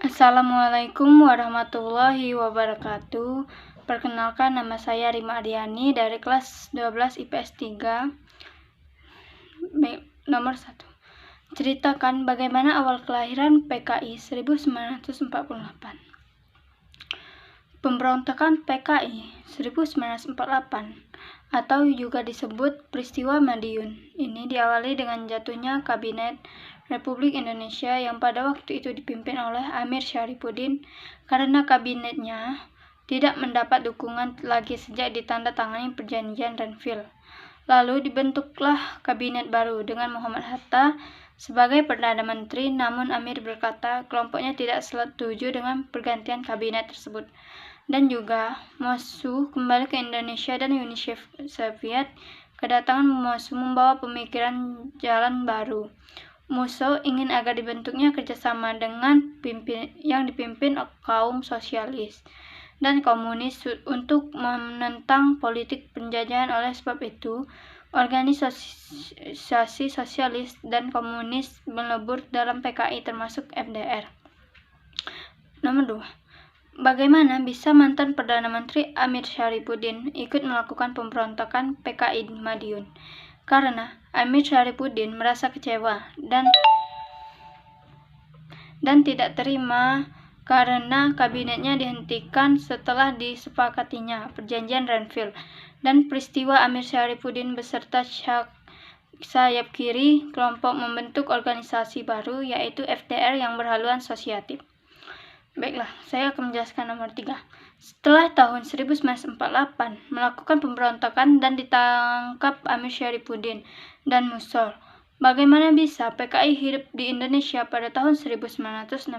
Assalamualaikum warahmatullahi wabarakatuh. Perkenalkan, nama saya Rima Ariani dari kelas 12 IPS 3. Nomor 1. Ceritakan bagaimana awal kelahiran PKI 1948. Pemberontakan PKI 1948 atau juga disebut peristiwa Madiun ini diawali dengan jatuhnya Kabinet Republik Indonesia yang pada waktu itu dipimpin oleh Amir Syarifuddin karena kabinetnya tidak mendapat dukungan lagi sejak ditandatangani perjanjian Renville. Lalu dibentuklah kabinet baru dengan Muhammad Hatta sebagai Perdana Menteri, namun Amir berkata kelompoknya tidak setuju dengan pergantian kabinet tersebut. Dan juga Mosu kembali ke Indonesia dan Uni Soviet. Kedatangan Mosu membawa pemikiran jalan baru. Mosu ingin agar dibentuknya kerjasama dengan yang dipimpin kaum sosialis dan komunis untuk menentang politik penjajahan. Oleh sebab itu, organisasi sosialis dan komunis melebur dalam PKI termasuk FDR. Nomor 2. Bagaimana bisa mantan Perdana Menteri Amir Syarifuddin ikut melakukan pemberontakan PKI di Madiun? Karena Amir Syarifuddin merasa kecewa dan tidak terima karena kabinetnya dihentikan setelah disepakatinya perjanjian Renville, dan peristiwa Amir Syarifuddin beserta sayap kiri kelompok membentuk organisasi baru yaitu FDR yang berhaluan sosiatif. Baiklah, saya akan menjelaskan nomor 3. Setelah tahun 1948 melakukan pemberontakan dan ditangkap Amir Syarifuddin dan Musol. Bagaimana bisa PKI hidup di Indonesia pada tahun 1965?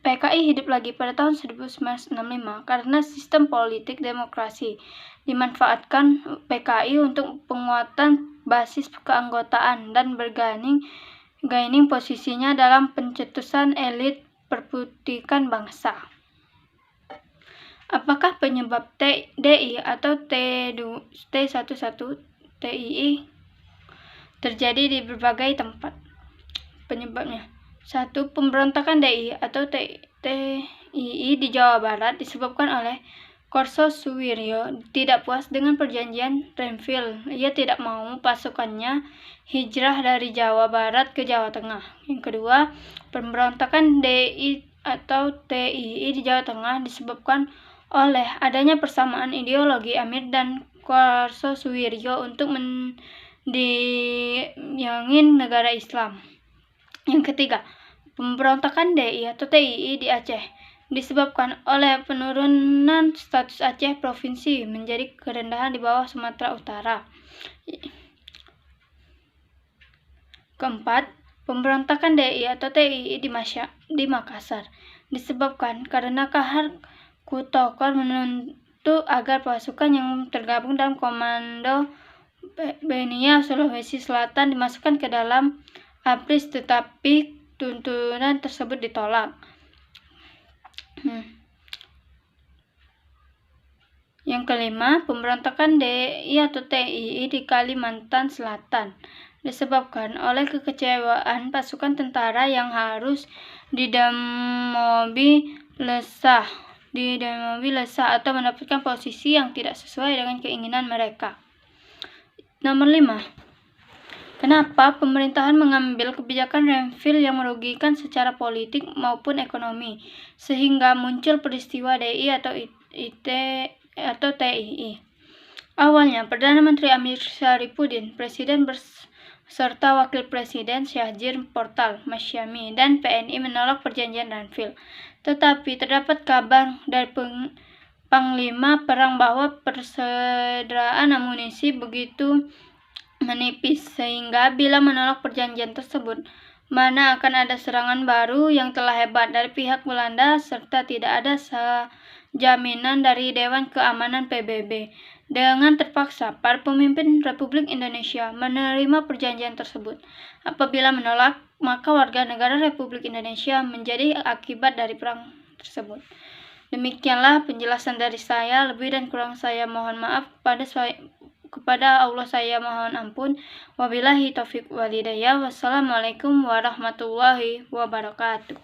PKI hidup lagi pada tahun 1965 karena sistem politik demokrasi dimanfaatkan PKI untuk penguatan basis keanggotaan dan gaining posisinya dalam pencetusan elit perputikan bangsa. Apakah penyebab DI atau T11 TII terjadi di berbagai tempat? Penyebabnya: 1. Pemberontakan DI atau TII di Jawa Barat disebabkan oleh Kartosoewirjo tidak puas dengan perjanjian Renville. Ia tidak mau pasukannya hijrah dari Jawa Barat ke Jawa Tengah. Yang kedua, pemberontakan DI atau TII di Jawa Tengah disebabkan oleh adanya persamaan ideologi Amir dan Kartosoewirjo untuk mendiangin negara Islam. Yang ketiga, pemberontakan DI atau TII di Aceh disebabkan oleh penurunan status Aceh provinsi menjadi kerendahan di bawah Sumatera Utara. Keempat, pemberontakan DI atau TII di Makassar disebabkan karena Kahar Kutokor menuntut agar pasukan yang tergabung dalam Komando Benia Sulawesi Selatan dimasukkan ke dalam ABRIS, tetapi tuntutan tersebut ditolak. Yang kelima, pemberontakan DI atau TII di Kalimantan Selatan disebabkan oleh kekecewaan pasukan tentara yang harus demobilisasi atau mendapatkan posisi yang tidak sesuai dengan keinginan mereka. Nomor 5. Kenapa pemerintahan mengambil kebijakan Renville yang merugikan secara politik maupun ekonomi, sehingga muncul peristiwa DI atau TII? Awalnya, Perdana Menteri Amir Syarifuddin, Presiden beserta Wakil Presiden Syahjir Portal Masyami dan PNI menolak perjanjian Renville. Tetapi terdapat kabar dari Panglima Perang bahwa persediaan amunisi begitu menipis sehingga bila menolak perjanjian tersebut, mana akan ada serangan baru yang telah hebat dari pihak Belanda serta tidak ada jaminan dari Dewan Keamanan PBB. Dengan terpaksa, para pemimpin Republik Indonesia menerima perjanjian tersebut. Apabila menolak, maka warga negara Republik Indonesia menjadi akibat dari perang tersebut. Demikianlah penjelasan dari saya. Lebih dan kurang saya mohon maaf Kepada Allah saya mohon ampun. Wabillahi taufiq walhidayah. Wassalamualaikum warahmatullahi wabarakatuh.